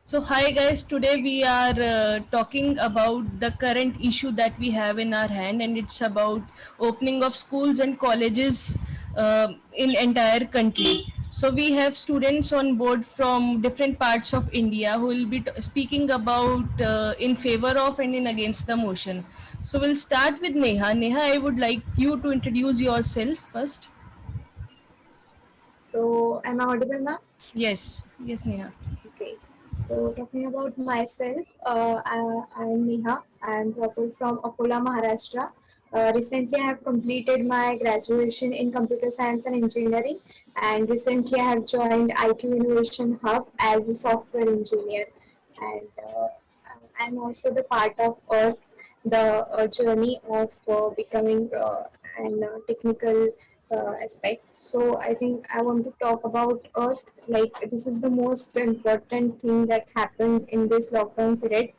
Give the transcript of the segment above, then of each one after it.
So, hi guys, today we are talking about the current issue that we have in our hand, and it's about opening of schools and colleges in entire country. So, we have students on board from different parts of India who will be speaking about in favor of and in against the motion. So, we'll start with Neha. Neha, I would like you to introduce yourself first. So, am I audible now? Yes, yes, Neha. Okay. So, talking about myself, I'm Neha. I'm proper from Akola, Maharashtra. Recently, I have completed my graduation in computer science and engineering, and recently, I have joined IQ Innovation Hub as a software engineer. And I'm also the part of Earth, the journey of becoming an technical aspect. So I think I want to talk about Earth. Like this is the most important thing that happened in this lockdown period.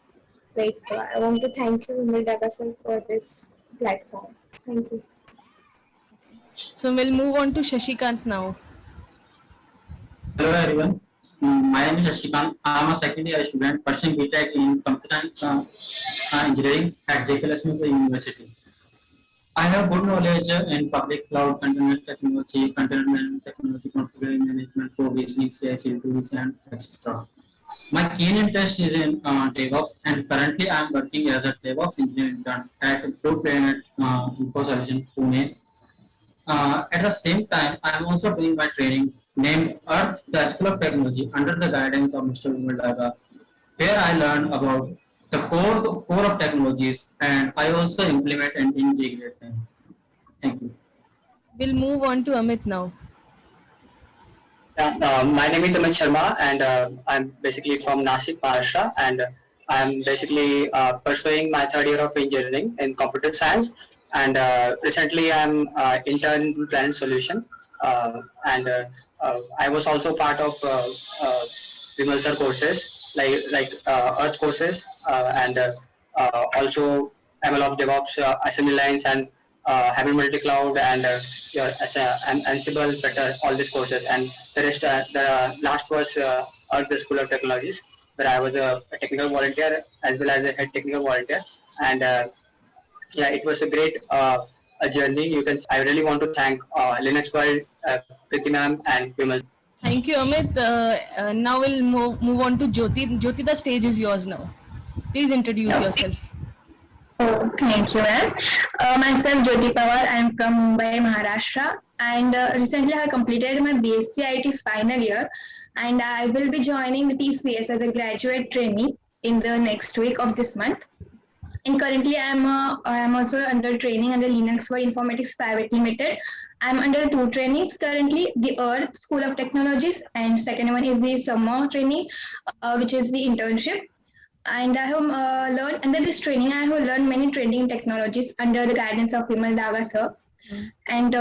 Like I want to thank you, Umar Dagasal, for this platform. Thank you. So, we'll move on to Shashikant now. Hello everyone. My name is Shashikant. I am a second year student pursuing BTech in Computer Science Engineering at JK Lakshmi University. I have good knowledge in public cloud, containment technology, configuration management, provisioning, CI/CD tools, and etc. My keen interest is in DevOps, and currently I am working as a DevOps engineer intern at Blue Planet Info Solution, Pune. At the same time, I am also doing my training named Earth, the School of Technology, under the guidance of Mr. Vimaldaga, where I learn about the core of technologies, and I also implement and integrate them. Thank you. We'll move on to Amit now. Yeah, my name is Amit Sharma, and I'm basically from Nashik, Maharashtra, and I'm basically pursuing my third year of engineering in computer science. And recently, I'm intern in Planet Solution, and I was also part of Vimal sir courses like Earth courses, and also MLOps, DevOps, assembly lines, and having multi-cloud and your Ansible, Flutter, all these courses. And the last was at the School of Technologies, where I was a technical volunteer as well as a head technical volunteer. And yeah, it was a great a journey. I really want to thank LinuxWorld, Priti ma'am, and Vimal. Thank you, Amit. Now we'll move on to Jyoti. Jyoti, the stage is yours now. Please introduce yourself. Oh, thank you, ma'am. Myself, Jyoti Pawar. I am from Mumbai, Maharashtra, and recently I have completed my BSc IT final year, and I will be joining the TCS as a graduate trainee in the next week of this month. And currently, I am also under training under Linux for Informatics Private Limited. I'm under two trainings currently: the Earth School of Technologies, and second one is the summer training, which is the internship. And I have learned under this training. I have learned many training technologies under the guidance of Vimal Daga sir. And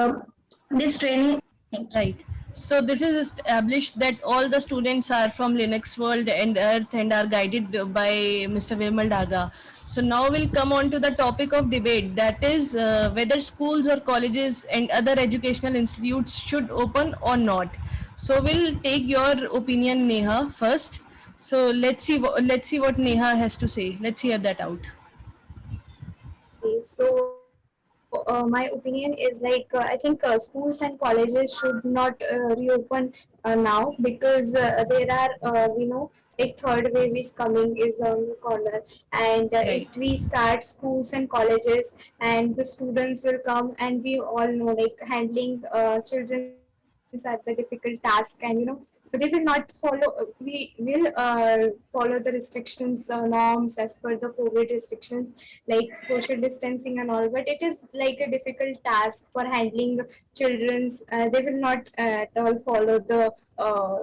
this training, thank you. Right. So this is established that all the students are from Linux World and Earth and are guided by Mr. Vimal Daga. So now we'll come on to the topic of debate, that is whether schools or colleges and other educational institutes should open or not. So we'll take your opinion, Neha, first. So let's see what Neha has to say. Let's hear that out. Okay, so my opinion is like I think schools and colleges should not reopen now because there are like third wave is coming is on the corner, and Right. if we start schools and colleges and the students will come, and we all know like handling children's are the difficult task, and they will not follow. We will follow the restrictions norms as per the COVID restrictions like social distancing and all, but it is like a difficult task for handling children's. They will not at all follow the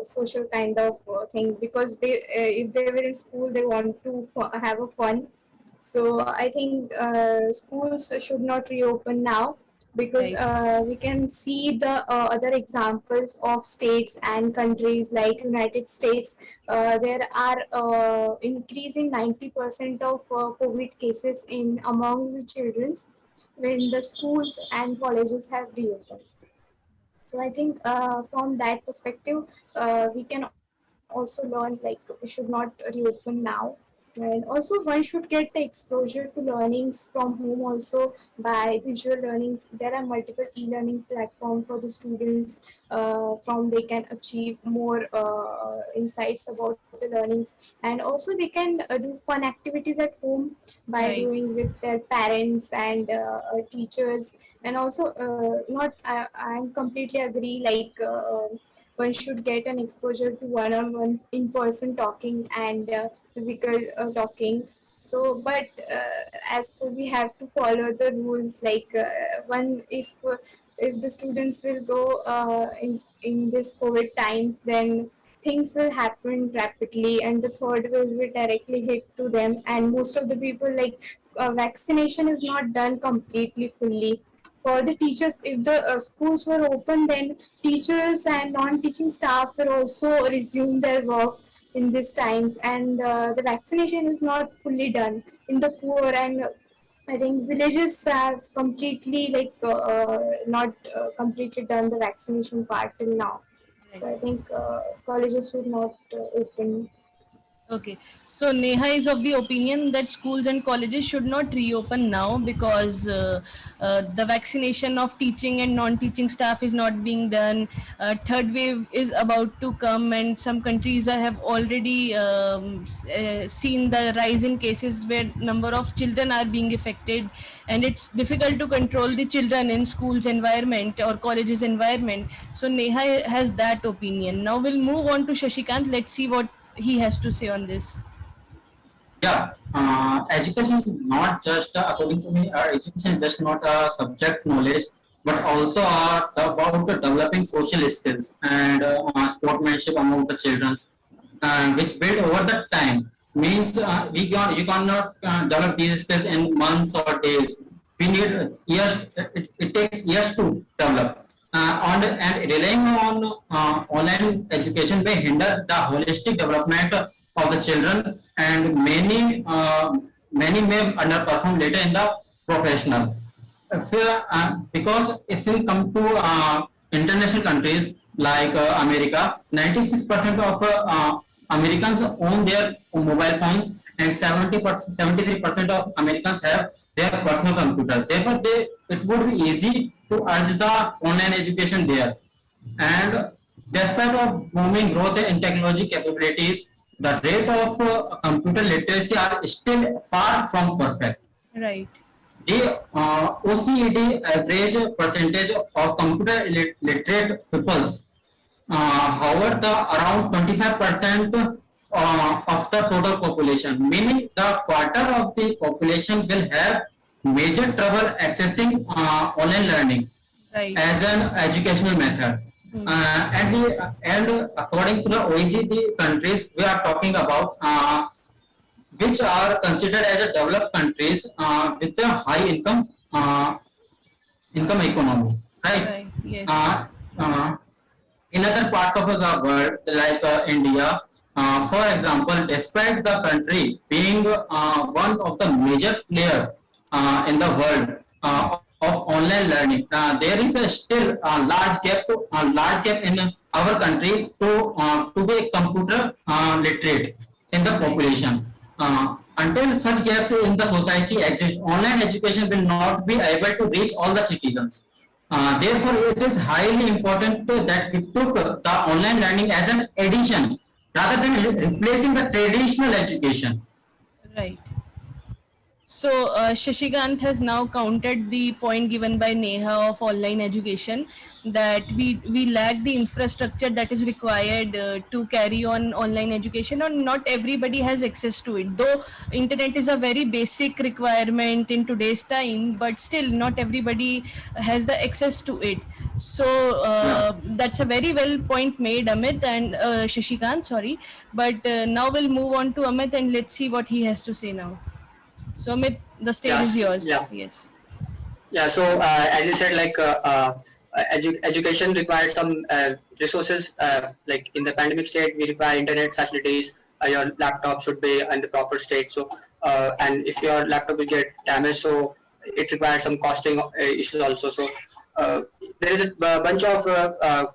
social kind of thing because they if they were in school they want to have a fun. So I think schools should not reopen now because Right. we can see the other examples of states and countries like United States. There are increasing 90% of COVID cases in among the children when the schools and colleges have reopened. So I think from that perspective, we can also also learn, like we should not reopen now. And also one should get the exposure to learnings from home also by visual learnings. There are multiple e-learning platforms for the students, from they can achieve more insights about the learnings. And also they can do fun activities at home by Right. doing with their parents and teachers. And also not I'm completely agree, like one should get an exposure to one-on-one in-person talking and physical talking. So but as for we have to follow the rules, like one if the students will go in this COVID times, then things will happen rapidly and the third will be directly hit to them. And most of the people, like vaccination is not done completely fully. For the teachers, if the schools were open, then teachers and non-teaching staff will also resume their work in these times. And the vaccination is not fully done in the poor, and I think villages have completely, like not completely done the vaccination part till now. Right. So I think colleges should not open. Okay, so Neha is of the opinion that schools and colleges should not reopen now because the vaccination of teaching and non-teaching staff is not being done. Third wave is about to come, and some countries have already seen the rise in cases where number of children are being affected, and it's difficult to control the children in schools environment or colleges environment. So Neha has that opinion. Now we'll move on to Shashikant. Let's see what he has to say on this. Yeah, education is not just, according to me, education is just not a subject knowledge, but also about developing social skills and sportsmanship among the children, which build over the time. Means you cannot develop these skills in months or days. We need years. It takes years to develop. And relying on online education may hinder the holistic development of the children, and many may underperform later in the professional. Because if you come to international countries like America, 96% of Americans own their mobile phones, and 70%, 73% of Americans have their personal computer. Therefore, it would be easy to urge the online education there. And despite of booming growth in technology capabilities, the rate of computer literacy are still far from perfect. Right. The OECD average percentage of computer literate peoples, however, the around 25% of the total population, meaning the quarter of the population will have major trouble accessing online learning Right. as an educational method. Hmm. And according to the OECD countries, we are talking about which are considered as a developed countries with a high income economy, right? Right. Yes. Uh, uh, in other parts of the world, like India, for example, despite the country being one of the major player in the world of online learning, there is a still large gap in our country to be computer literate in the Right. population. Until such gaps in the society exist, online education will not be able to reach all the citizens. Therefore, it is highly important that we took the online learning as an addition rather than replacing the traditional education. Right. So Shashikant has now counted the point given by Neha of online education, that we lack the infrastructure that is required to carry on online education, or not everybody has access to it. Though internet is a very basic requirement in today's time, but still not everybody has the access to it. So Yeah. that's a very well point made, Amit and Shashikant. Sorry, but now we'll move on to Amit and let's see what he has to say now. So, Amit, the stage is Yes, yours. yeah. Yes. Yeah, so as you said, like education requires some resources. Like in the pandemic state, we require internet facilities. Your laptop should be in the proper state. So, and if your laptop will get damaged, so it requires some costing issues also. So, there is a bunch of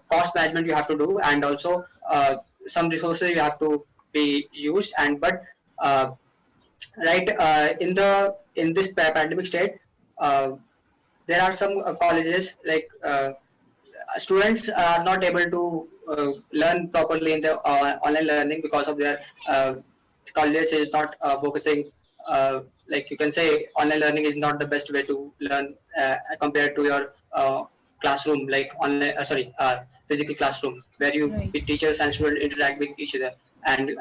cost management you have to do, and also some resources you have to be used. And but uh, right in this pandemic state, uh, there are some colleges like students are not able to learn properly in the online learning because of their college is not focusing, like you can say online learning is not the best way to learn compared to your classroom, like online physical classroom where you Right. teachers and students interact with each other. And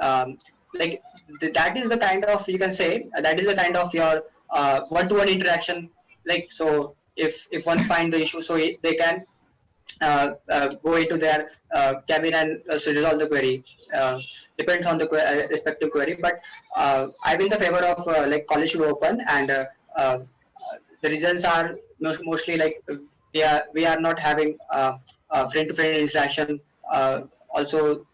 like that is the kind of, you can say that is the kind of your one-to-one interaction. Like, so if one find the issue, so they can go into their cabin and so resolve the query. Depends on the respective query. But I'm in the favor of like college should open, and uh, the reasons are mostly like we are not having friend-to-friend interaction. Also,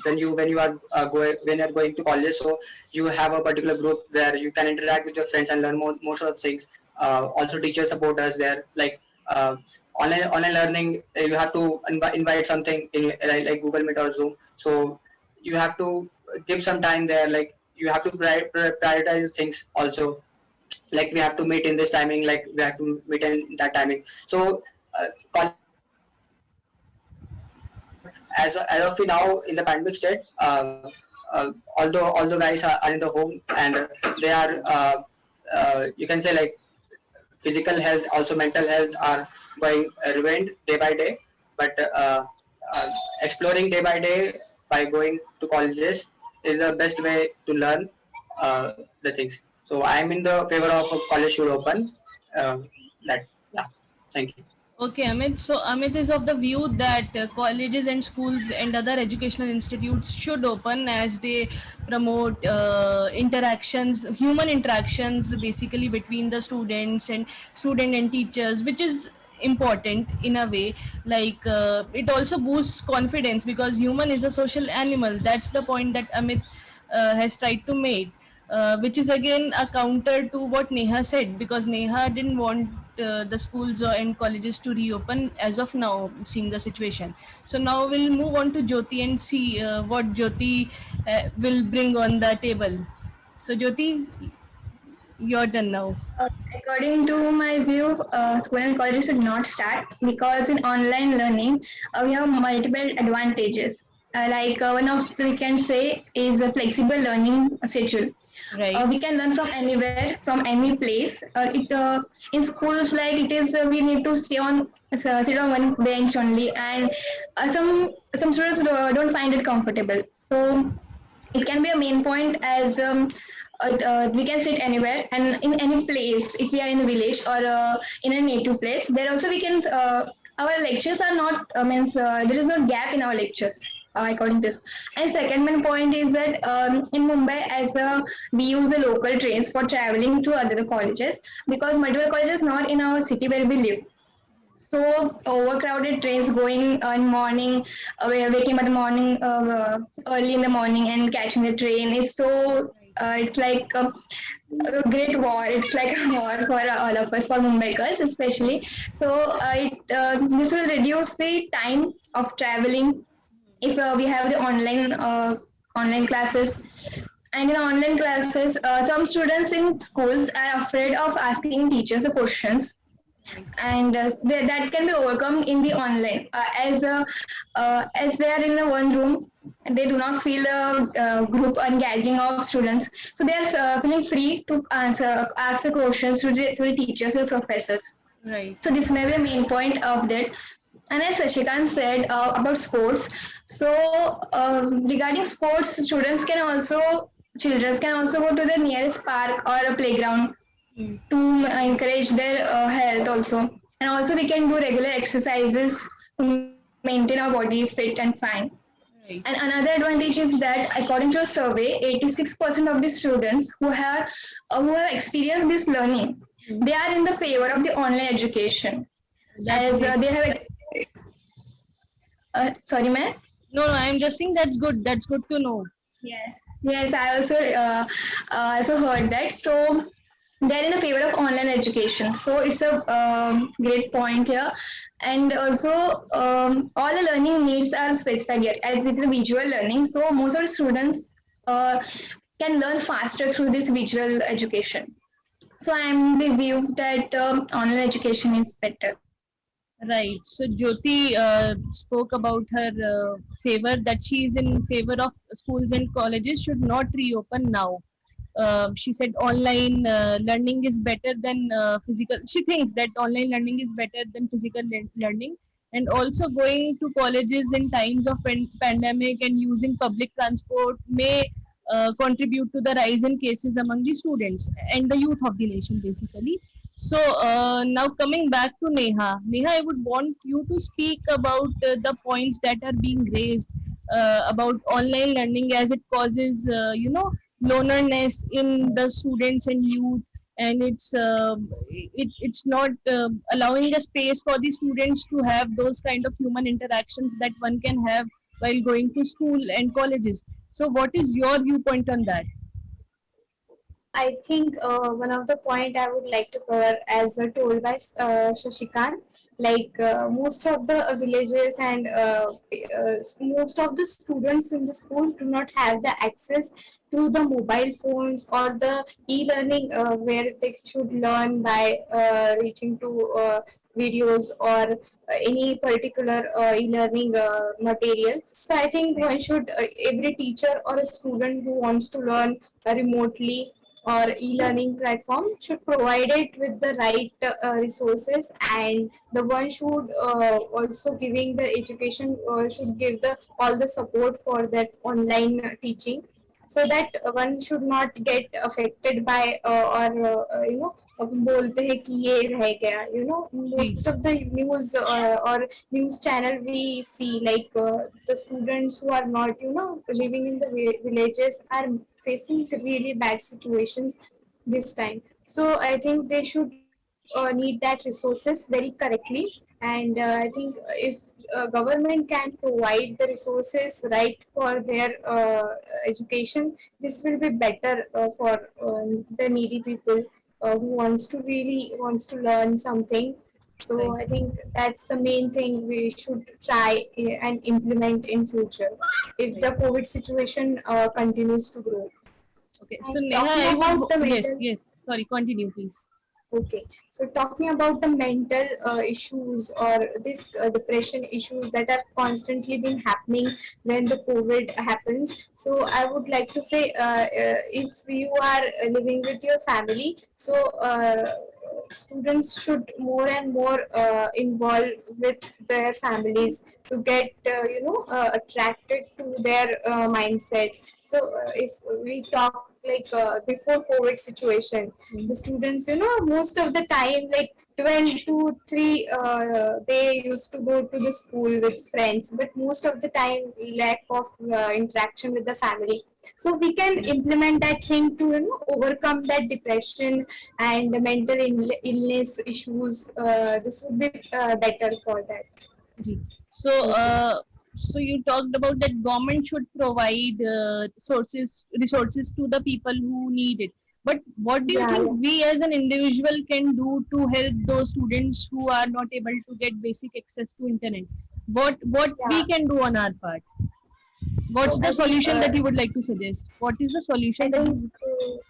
when you are going when you're going to college, so you have a particular group where you can interact with your friends and learn most of the things. Also, teachers support us there. Like online learning, you have to invite something in like Google Meet or Zoom. So you have to give some time there. Like you have to prioritize things also, like we have to meet in this timing, like we have to meet in that timing. So college should open but as of now in the pandemic state, although guys are in the home, and they are you can say like physical health, also mental health are going ruined day by day. But exploring day by day by going to colleges is the best way to learn the things. So I am in the favor of a college should open. That yeah. Thank you. Okay, Amit. So Amit is of the view that colleges and schools and other educational institutes should open as they promote interactions, human interactions, basically between the student and teachers, which is important in a way. Like it also boosts confidence because human is a social animal. That's the point that Amit has tried to make, which is again a counter to what Neha said, because Neha didn't want the schools and colleges to reopen as of now, seeing the situation. So now we'll move on to Jyoti and see what Jyoti will bring on the table. So Jyoti, your turn now. According to my view, school and colleges should not start because in online learning, we have multiple advantages. One of we can say is the flexible learning schedule. Right. We can learn from anywhere, from any place. It In schools, like it is, we need to sit on one bench only, and some students don't find it comfortable. So it can be a main point as we can sit anywhere and in any place. If we are in a village or in a native place, there also we can our lectures are not means there is no gap in our lectures, according to this. And second main point is that in Mumbai, as we use the local trains for traveling to other colleges, because multiple colleges not in our city where we live. So overcrowded trains going in morning, waking up in the morning, early in the morning and catching the train is so. It's like a great war. It's like a war for all of us, for Mumbaikars especially. So this will reduce the time of traveling if we have the online classes. And in online classes, some students in schools are afraid of asking teachers the questions, and that can be overcome in the online, as they are in the one room. They do not feel a group and gathering of students, so they are feeling free to ask the questions to the teachers or professors. Right. So this may be a main point of that. And as Sashikant said about sports, so regarding sports, children can also go to the nearest park or a playground Mm. to encourage their health also. And also we can do regular exercises to maintain our body fit and fine. And Right. another advantage is that according to a survey, 86% of the students who have experienced this learning, Mm. they are in the favor of the online education, That's as great. they have sorry, ma'am. No, no, I'm just saying that's good. That's good to know. Yes, yes, I also heard that. So they're in the favor of online education. So it's a great point here. And also, all the learning needs are specified here as it's a visual learning. So most of the students can learn faster through this visual education. So I'm the view that online education is better. Right. So Jyoti spoke about her favor, that she is in favor of schools and colleges should not reopen now. She said online learning is better than physical. She thinks that online learning is better than physical learning, and also going to colleges in times of pandemic and using public transport may contribute to the rise in cases among the students and the youth of the nation, basically. So now coming back to Neha. Neha, I would want you to speak about the points that are being raised about online learning, as it causes, loneliness in the students and youth, and it's not allowing a space for the students to have those kind of human interactions that one can have while going to school and colleges. So, what is your viewpoint on that? I think one of the point I would like to cover, as told by Shashikant, like most of the villages and most of the students in the school do not have the access to the mobile phones or the e-learning where they should learn by reaching to videos or any particular e-learning material. So I think Right, one should, every teacher or a student who wants to learn remotely or e-learning platform should provide it with the right resources, and the one should also giving the education should give the all the support for that online teaching, so that one should not get affected by or बोलते हैं कि ये रह गया, जी, most of the news or news channel we see, like the students who are not living in the villages are facing really bad situations this time. So I think they should need that resources very correctly, and I think if government can provide the resources right for their education, this will be better for the needy people who wants to learn something. So right, I think that's the main thing we should try and implement in future if right. the COVID situation continues to grow. Okay, so And Neha, talking I would, about the yes, mental, yes. Sorry, continue, please. okay, so talking about the mental issues or this depression issues that are constantly been happening when the COVID happens. So I would like to say, if you are living with your family, so students should more and more involve with their families to get attracted to their mindset. So if we talk like before COVID situation, the Mhm. students, most of the time, like 12 to 3, they used to go to the school with friends, but most of the time lack of interaction with the family. So we can implement that thing to overcome that depression and the mental illness issues. This would be better for that. Ji. So, Okay. so you talked about that government should provide resources to the people who need it. But what do you Yeah, think yeah, we as an individual can do to help those students who are not able to get basic access to internet? What we yeah. can do on our part? What's So the I think solution that you would like to suggest? What is the I solution that think you?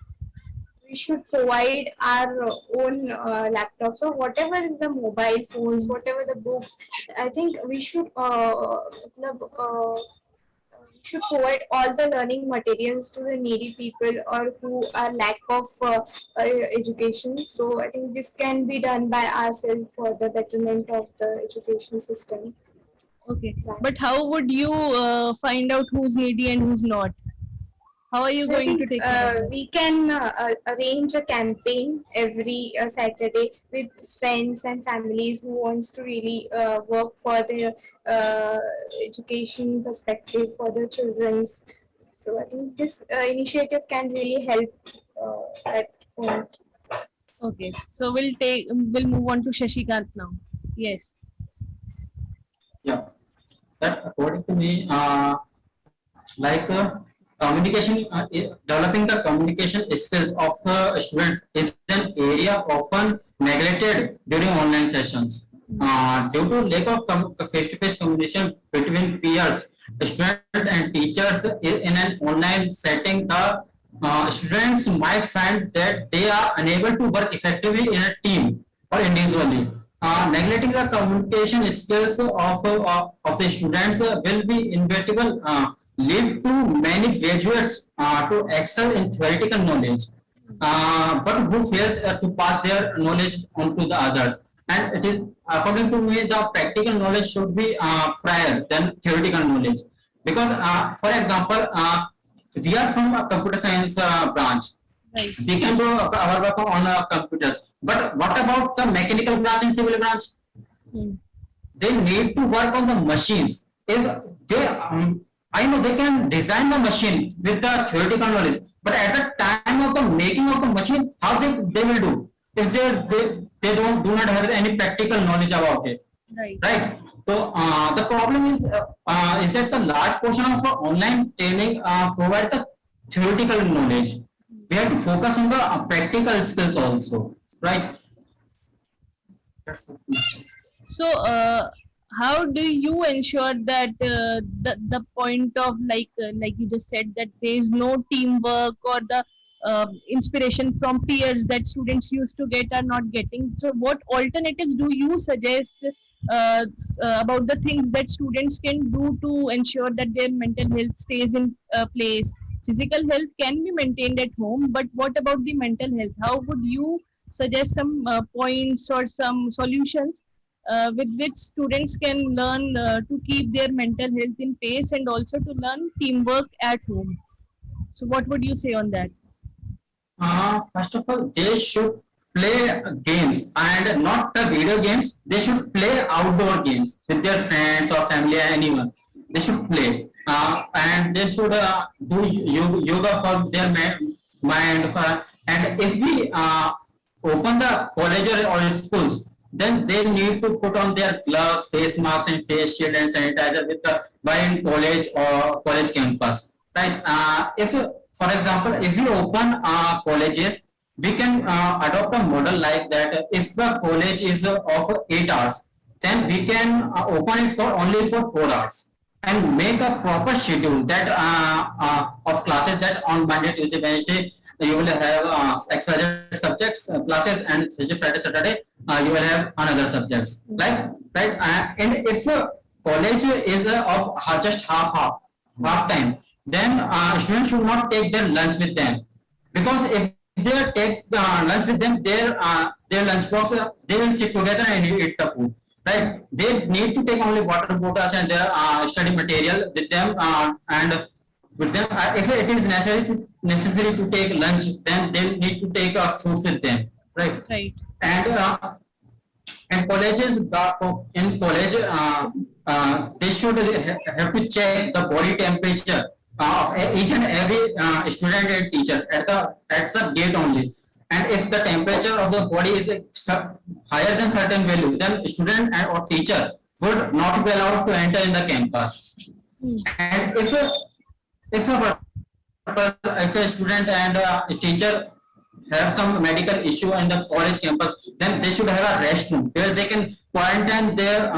we should provide our own laptops or whatever the mobile phones, whatever the books. I think we should we should provide all the learning materials to the needy people or who are lack of education. So I think this can be done by ourselves for the betterment of the education system. Okay, but That's. how would you find out who's needy and who's not? How are you I going to think take care of that? we can arrange a campaign every Saturday with friends and families who wants to really work for their uh, education perspective for the children's. So I think this initiative can really help at point. Okay, so we'll move on to Shashikant now. Yes. Yeah, that according to me, like developing the communication skills of students is an area often neglected during online sessions. Due to lack of face-to-face communication between peers, students and teachers in an online setting, the students might find that they are unable to work effectively in a team or individually. Neglecting the communication skills of the students will be inevitable lead to many graduates to excel in theoretical knowledge, but who fails to pass their knowledge on to the others. And it is, according to me, the practical knowledge should be prior than theoretical knowledge. Because, for example, we are from a computer science branch. Right. We can do our work on computers. But what about the mechanical branch and civil branch? Hmm. They need to work on the machines. If they, I know they can design the machine with the theoretical knowledge, but at the time of the making of the machine, how they will do if they don't do not have any practical knowledge about it, Right. right? So the problem is that the large portion of online training provides the theoretical knowledge. We have to focus on the practical skills also, right? So, how do you ensure that the point of like you just said that there is no teamwork or the inspiration from peers that students used to get are not getting? So, what alternatives do you suggest about the things that students can do to ensure that their mental health stays in place? Physical health can be maintained at home, but what about the mental health? How would you suggest some points or some solutions with which students can learn to keep their mental health in pace and also to learn teamwork at home? So, what would you say on that? First of all, they should play games and not the video games. They should play outdoor games with their friends or family or anyone. They should play and they should do yoga for their mind. And if we open the college or schools, then they need to put on their gloves, face masks, and face shield and sanitizer with the by in college or college campus, right? If for example, if we open colleges, we can adopt a model like that. If the college is of 8 hours, then we can open it for only for 4 hours and make a proper schedule that of classes that on Monday, Tuesday, Wednesday you will have XYZ subjects classes, and Thursday, Friday, Saturday you will have another subjects. Like right, and if college is of just half time, then students should not take their lunch with them, because if they take lunch with them, their lunch box they will sit together and eat the food. Right? They need to take only water bottles and their study material with them, and with them. If it is necessary to take lunch, then they need to take food with them. Right? Right. And colleges in college they should have to check the body temperature of each and every student and teacher at the gate only. And if the temperature of the body is higher than certain value, then student or teacher would not be allowed to enter in the campus. Hmm. And if a student and a teacher have some medical issue in the college campus, then they should have a restroom where they can quarantine their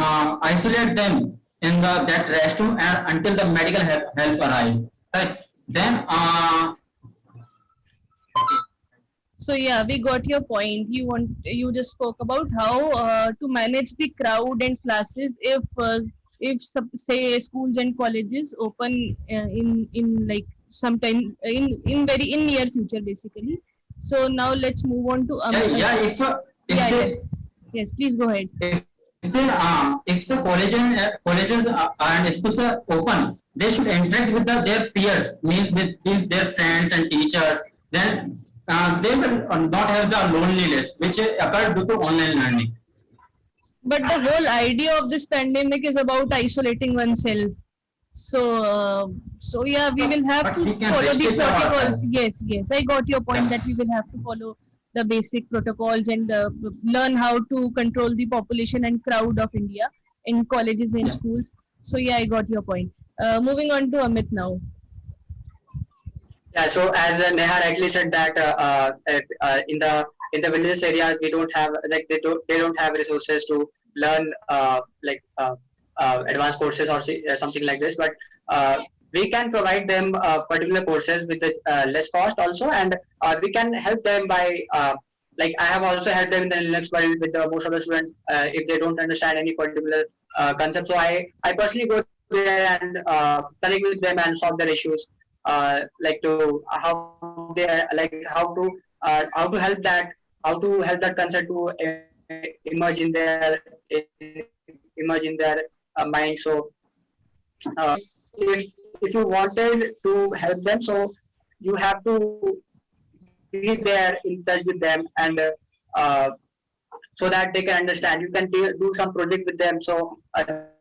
isolate them in that restroom and until the medical help arrive. Right? Then So yeah, we got your point. You just spoke about how to manage the crowd and classes say schools and colleges open in like sometime in very in near future basically. So now let's move on to yeah, if yeah, they yes, yes, please go ahead. if the colleges and schools are open, they should interact with their peers, means their friends and teachers. Then they will not have the loneliness which occurred due to online learning. But the whole idea of this pandemic is about isolating oneself. So, so yeah, we will have But to we can follow the restrict protocols. ourselves. Yes, yes, I got your point that we Yes. will have to follow the basic protocols and learn how to control the population and crowd of India in colleges and Yeah. schools. So yeah, I got your point. Moving on to Amit now. Yeah, so as Neha rightly said that in the villages area we don't have like they don't have resources to learn advanced courses or something like this, but we can provide them particular courses with the less cost also, and we can help them by like I have also helped them in the Linux world with most of the students if they don't understand any particular concept. So I personally go there and connect with them and solve their issues. Like to how they like how to help that concept to emerge in their mind. So if you wanted to help them, so you have to be there in touch with them and so that they can understand. You can do some project with them, so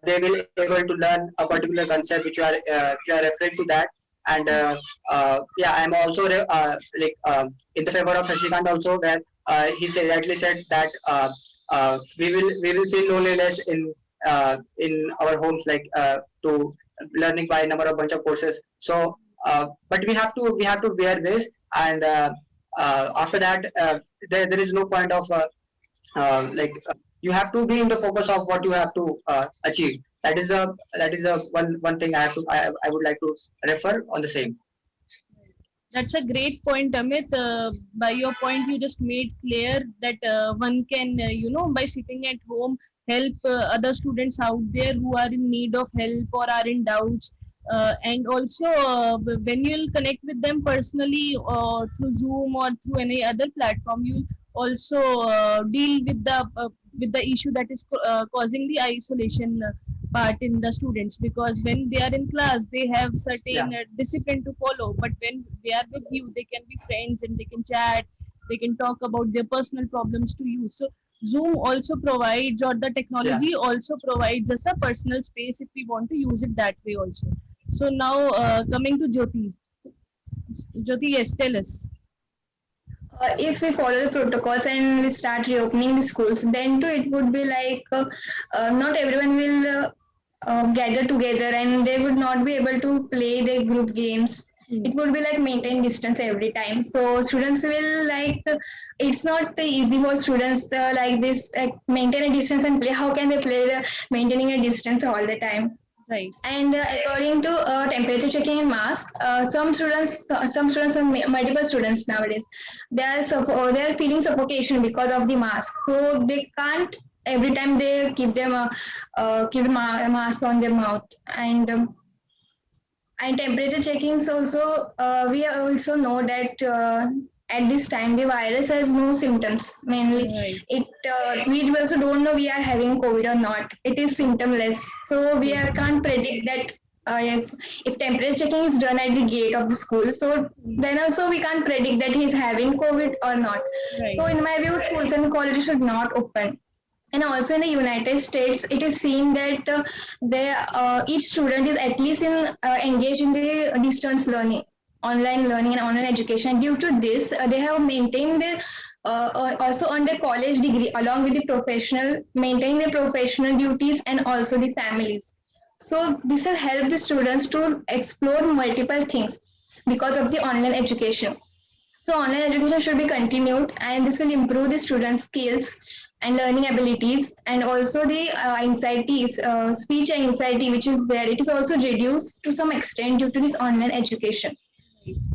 they will able to learn a particular concept which you are referring to that. And yeah, I'm also in the favor of Shashikant also, where he said rightly said that we will feel loneliness in our homes, like to learning by number of bunch of courses. So but we have to bear this, and after that there is no point of you have to be in the focus of what you have to achieve. That is the one thing I would like to refer on the same. That's a great point, Amit. By your point, you just made clear that one can, by sitting at home, help other students out there who are in need of help or are in doubts. And also, when you'll connect with them personally through Zoom or through any other platform, you'll also deal with the issue that is causing the isolation part in the students, because when they are in class they have certain Yeah, discipline to follow, but when they are with you they can be friends and they can chat, they can talk about their personal problems to you. So Zoom also provides, or the technology yeah. also provides us a personal space if we want to use it that way also. So now coming to Jyoti, yes, tell us. If we follow the protocols and we start reopening the schools, then too it would be like not everyone will gather together and they would not be able to play their group games. Hmm. It would be like maintain distance every time. So students will like it's not easy for students like this maintain a distance and play. How can they play maintaining a distance all the time? Right. And according to temperature checking in mask, some students, and multiple students nowadays, they are feeling suffocation because of the mask. So they can't every time they keep the mask on their mouth. And temperature checkings also, we also know that at this time the virus has no symptoms. Mainly, Right. we also don't know we are having COVID or not. It is symptomless, so Yes. can't predict that. If temperature checking is done at the gate of the school, so Hmm. then also we can't predict that he is having COVID or not. Right. So in my view, schools and colleges should not open. And also in the United States, it is seen that each student is at least engaged in the distance learning, online learning, and online education. Due to this, they have maintained their also on their college degree along with the professional, maintaining their professional duties and also the families. So this has helped the students to explore multiple things because of the online education. So online education should be continued, and this will improve the students' skills and learning abilities, and also the anxieties, speech anxiety, which is there. It is also reduced to some extent due to this online education.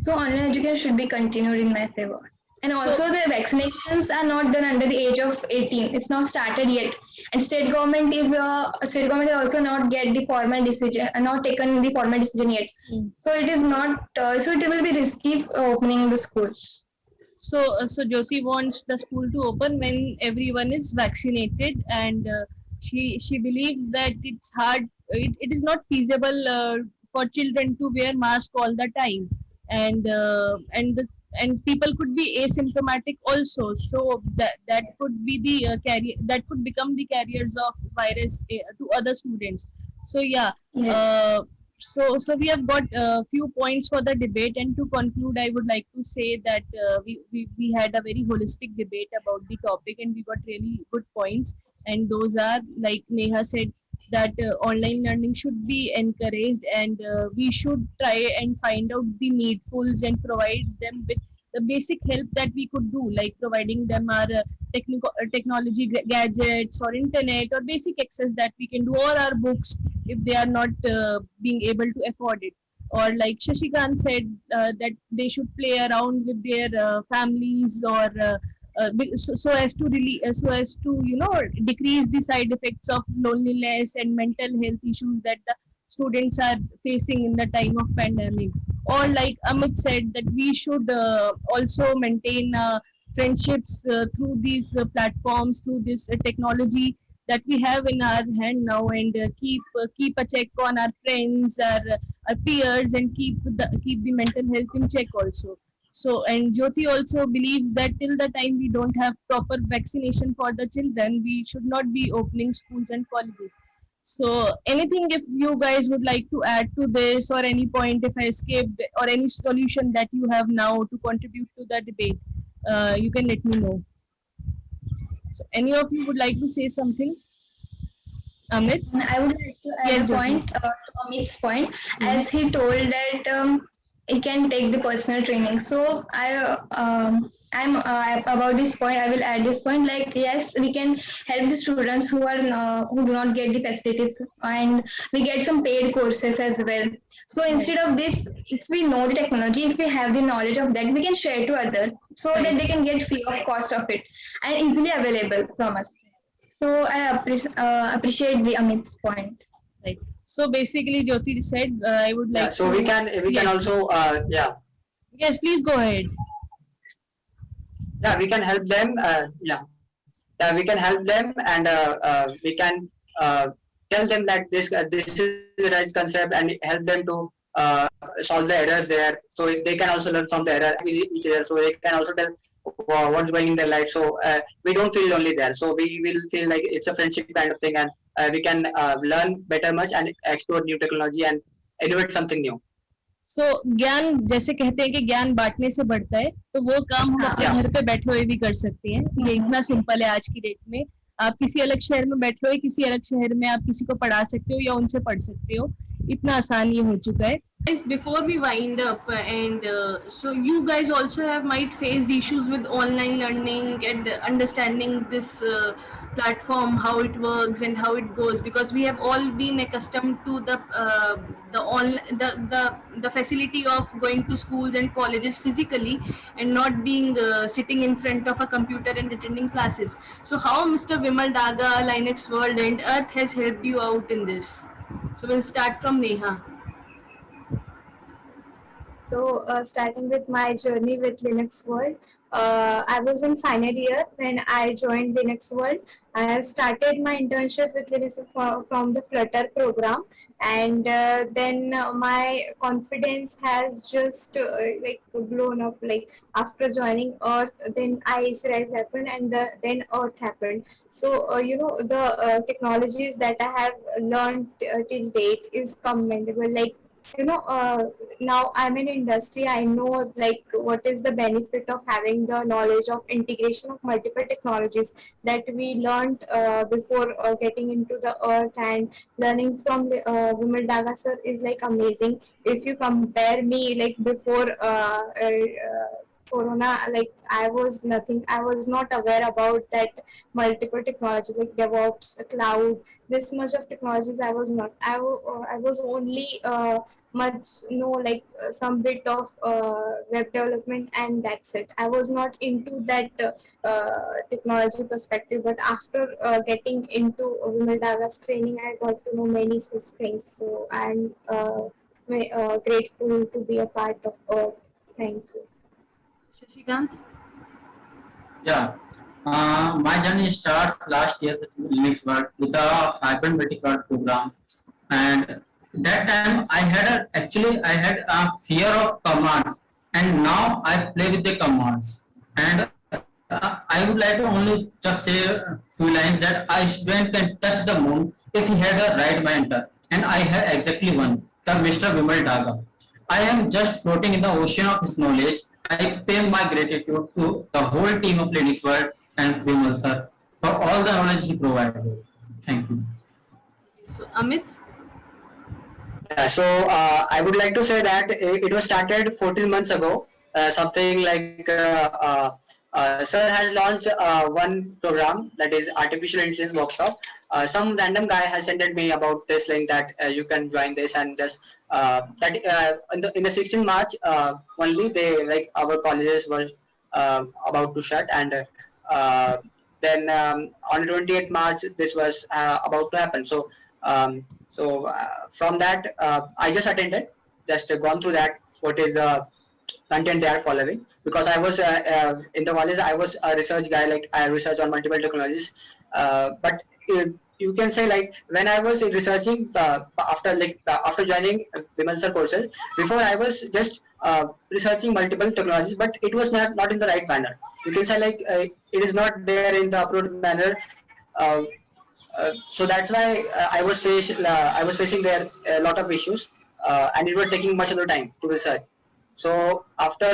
So online education should be continued in my favor. And So also the vaccinations are not done under the age of 18. It's not started yet. And state government has also not get the formal decision, not taken the formal decision yet. hmm. So it is not. So it will be risky opening the schools. So Josie wants the school to open when everyone is vaccinated, and she believes that it's hard. It is not feasible for children to wear mask all the time, and people could be asymptomatic also. So that could be the carrier, that could become the carriers of virus to other students. So yeah. Yes. Uh, so we have got a few points for the debate, and to conclude I would like to say that we had a very holistic debate about the topic and we got really good points, and those are, like Neha said, that online learning should be encouraged, and we should try and find out the needfuls and provide them with the basic help that we could do, like providing them our technology gadgets or internet or basic access that we can do, or our books if they are not being able to afford it. Or like Shashikant said, that they should play around with their families, or so as to really so as to decrease the side effects of loneliness and mental health issues that the students are facing in the time of pandemic. Or like Amit said, that we should also maintain friendships through these platforms, through this technology that we have in our hand now, and keep a check on our friends, our peers, and keep the mental health in check also. So, and Jyoti also believes that till the time we don't have proper vaccination for the children, we should not be opening schools and colleges. So, anything if you guys would like to add to this, or any point if I escaped, or any solution that you have now to contribute to the debate, you can let me know. So, any of you would like to say something? Amit? I would like to add Yes, a Jyoti. point to Amit's point, Mm-hmm. as he told that he can take the personal training. So I'm about this point. I will add this point. Like yes, we can help the students who do not get the facilities, and we get some paid courses as well. So Right. instead of this, if we know the technology, if we have the knowledge of that, we can share to others so Right. that they can get free of cost of it and easily available from us. So I appreciate the Amit's point. Right. So basically, Jyoti said, I would Yeah, like so to. we can Yes. also Yes, please go ahead. we can help them. We can help them, and we can tell them that this is the right concept, and help them to solve the errors there. So they can also learn from the error each other. So they can also tell what's going in their life. So we don't feel lonely there. So we will feel like it's a friendship kind of thing, and we can learn better much and explore new technology and innovate something new. सो ज्ञान जैसे कहते हैं कि ज्ञान बांटने से बढ़ता है, तो वो काम हम हाँ. अपने Yeah. घर पे बैठे हुए भी कर सकते हैं. ये इतना सिंपल है आज की डेट में. आप किसी अलग शहर में बैठे हो, किसी अलग शहर में आप किसी को पढ़ा सकते हो या उनसे पढ़ सकते हो. इतना आसान ये हो चुका है. Guys, before we wind up, and so you guys also have might faced issues with online learning and understanding this platform, how it works and how it goes, because we have all been accustomed to the on the facility of going to schools and colleges physically, and not being sitting in front of a computer and attending classes. So how Mr. Vimal Daga, Linux World and Earth has helped you out in this? So we'll start from Neha. So, starting with my journey with Linux World, I was in final year when I joined Linux World. I have started my internship with Linux from the Flutter program, and then my confidence has just like blown up. Like after joining Earth, then Ice Rise happened, and then Earth happened. So the technologies that I have learned till date is commendable. Like now I'm in industry, I know like what is the benefit of having the knowledge of integration of multiple technologies that we learned before getting into the Earth, and learning from Vimal Daga sir is like amazing. If you compare me like before corona, like I was nothing, I was not aware about that multiple technologies like DevOps, cloud, this much of technologies I was not. I was only much like some bit of web development, and that's it. I was not into that technology perspective, but after getting into Vimal Daga's training, I got to know many such things. So I'm grateful to be a part of Earth. Thank you. Shashikant? Yeah. My journey starts last year with Linux World with a hybrid multi-cloud program, and that time I had a fear of commands, and now I play with the commands. And I would like to only just say a few lines that a student can touch the moon if he had a right mentor, and I have exactly one, the Mr. Vimal Daga. I am just floating in the ocean of his knowledge. I pay my gratitude to the whole team of Linux World and Vimal sir for all the knowledge he provided. Thank you. So Amit. Yeah, so I would like to say that it was started 14 months ago. Something like Sir has launched one program that is artificial intelligence workshop. Some random guy has sent me about this link that you can join this and just that in the 16th March only they like our colleges were about to shut and then on 28th March this was about to happen. So from that, I just attended, just gone through that. What is the content they are following? Because I was in the college, I was a research guy. Like I research on multiple technologies. But you can say like when I was researching after joining women's courses, before I was just researching multiple technologies, but it was not in the right manner. You can say like it is not there in the approved manner. Uh, so that's why I was facing there a lot of issues, and it was taking much of the time to research. So after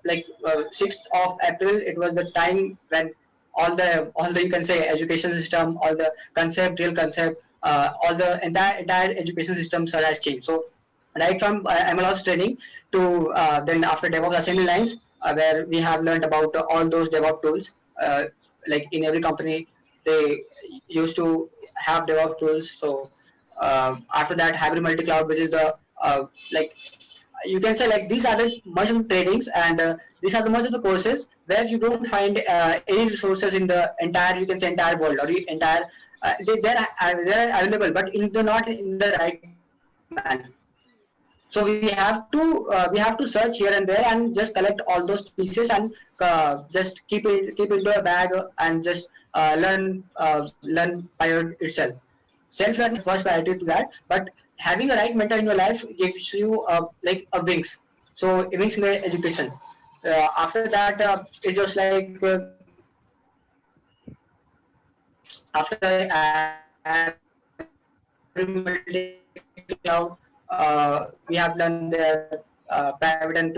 6th of April, it was the time when all the you can say education system, all the concept, real concept, all the entire education system sir has changed. So right from MLOps training to then after DevOps assembly lines, where we have learned about all those DevOps tools. Like in every company, they used to have DevOps tools. So after that, hybrid multi-cloud, which is the like you can say like these are the much of the trainings and these are the much of the courses where you don't find any resources in the entire you can say entire world or entire they're available but in the not in the right manner. So we have to search here and there and just collect all those pieces and just keep into a bag and just learn by itself. Self learning is the first priority to that, but having a right mentor in your life gives you like a wings. So wings in the education. After that, it was like after hybrid multi-cloud, we have learned their private and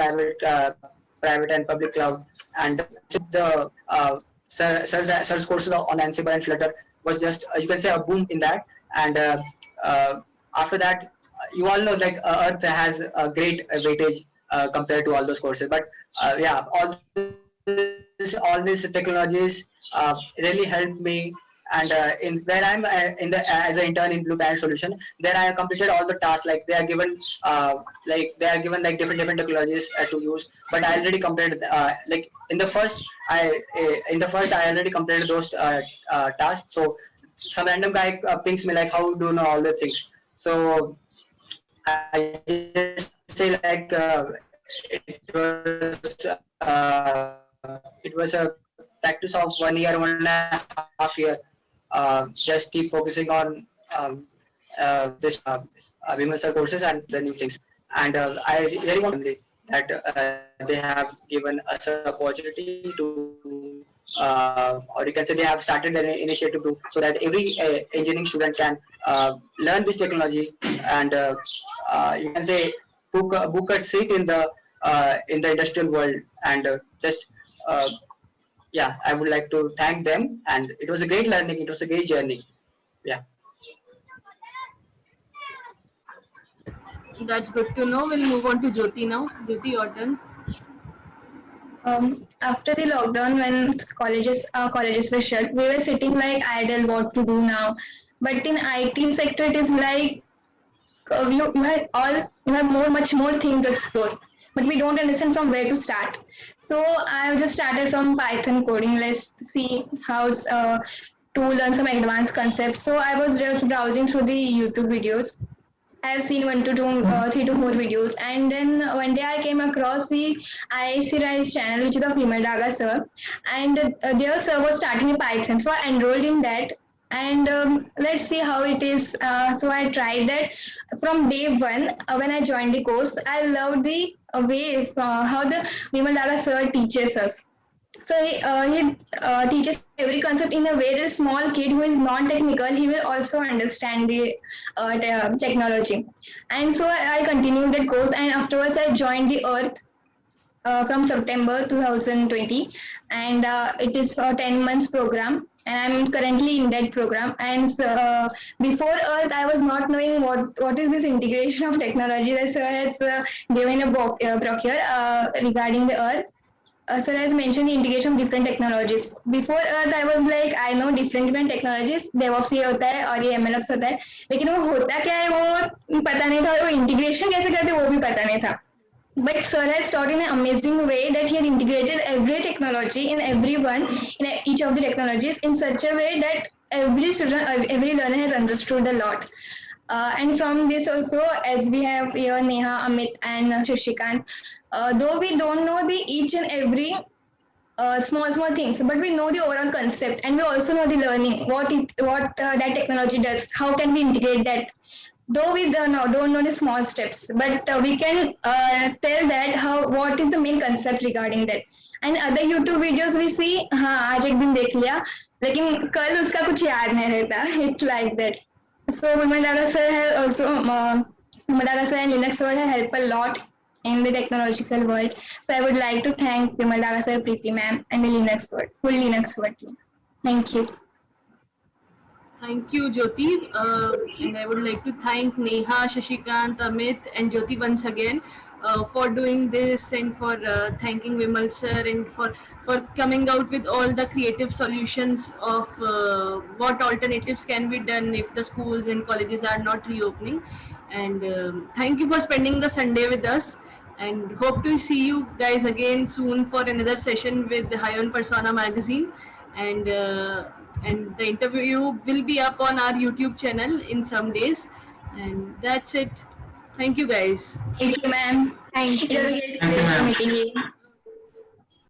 public cloud, and the search courses on Ansible and Flutter was just you can say a boom in that. And after that, you all know like Earth has a great weightage compared to all those courses. But yeah, all these technologies really helped me. And in where I'm in the as an intern in Blue Parent Solution, there I have completed all the tasks. Like they are given like different technologies to use. But I already completed like in the first I already completed those tasks. So some random guy pings me like, how do you know all the things? So I just say like it was a practice of 1 year, 1.5 year. Just keep focusing on this women's courses and the new things. And I really want that they have given us an opportunity to, or you can say they have started an initiative to, so that every engineering student can learn this technology and you can say book a seat in the industrial world and just uh, yeah, I would like to thank them, and it was a great learning. It was a great journey. Yeah. That's good to know. We'll move on to Jyoti now. Jyoti, your turn. After the lockdown, when colleges were shut, we were sitting like idle, what to do now. But in IT sector, it is like you have much more thing to explore, but we don't understand from where to start. So I just started from Python coding. Let's see how's to learn some advanced concepts. So I was just browsing through the YouTube videos. I have seen one to two, 3 to 4 videos, and then one day I came across the IIC Rise channel, which is of Vimal sir, and their sir was starting in Python, so I enrolled in that, and let's see how it is. So I tried that from day one. When I joined the course, I loved the way how the Vimal sir teaches us. So he teaches every concept in a way that a small kid who is non-technical, he will also understand the technology. And so I continued that course, and afterwards I joined the Earth from September 2020, and it is a 10 months program. and I'm currently in that program. And before Earth, I was not knowing what is this integration of technology. The sir has given a brochure regarding the Earth. Sir has mentioned the integration of different technologies. Before Earth, I was like, I know different technologies. DevOps ये होता है और ये MLOps होता है, लेकिन वो होता क्या है वो पता नहीं था, और वो इंटीग्रेशन कैसे करते वो भी पता नहीं था. But Sir has taught in an amazing way that he had integrated every technology in everyone, in each of the technologies, in such a way that every student, every learner has understood a lot. And from this also, as we have here Neha, Amit, and Shishikant, though we don't know the each and every small things, but we know the overall concept, and we also know the learning what that technology does, how can we integrate that, though we don't know the small steps, but we can tell that how what is the main concept regarding that. And other YouTube videos we see, हाँ आज एक दिन देख लिया लेकिन कल उसका कुछ याद नहीं रहता. It's like that. So Mimadaga sir has also Mimadaga sir and Linux world have helped a lot in the technological world. So I would like to thank Vimala sir, Preeti ma'am, and the Linux world, full Linux world team. Thank you. Thank you, Jyoti. And I would like to thank Neha, Shashikant, Amit, and Jyoti once again for doing this, and for thanking Vimal sir, and for coming out with all the creative solutions of what alternatives can be done if the schools and colleges are not reopening. And thank you for spending the Sunday with us. And hope to see you guys again soon for another session with the High on Persona magazine. And and the interview will be up on our YouTube channel in some days. And that's it. Thank you, guys. Thank you, ma'am. Thank It was you. a great Thank you, pleasure ma'am. meeting you.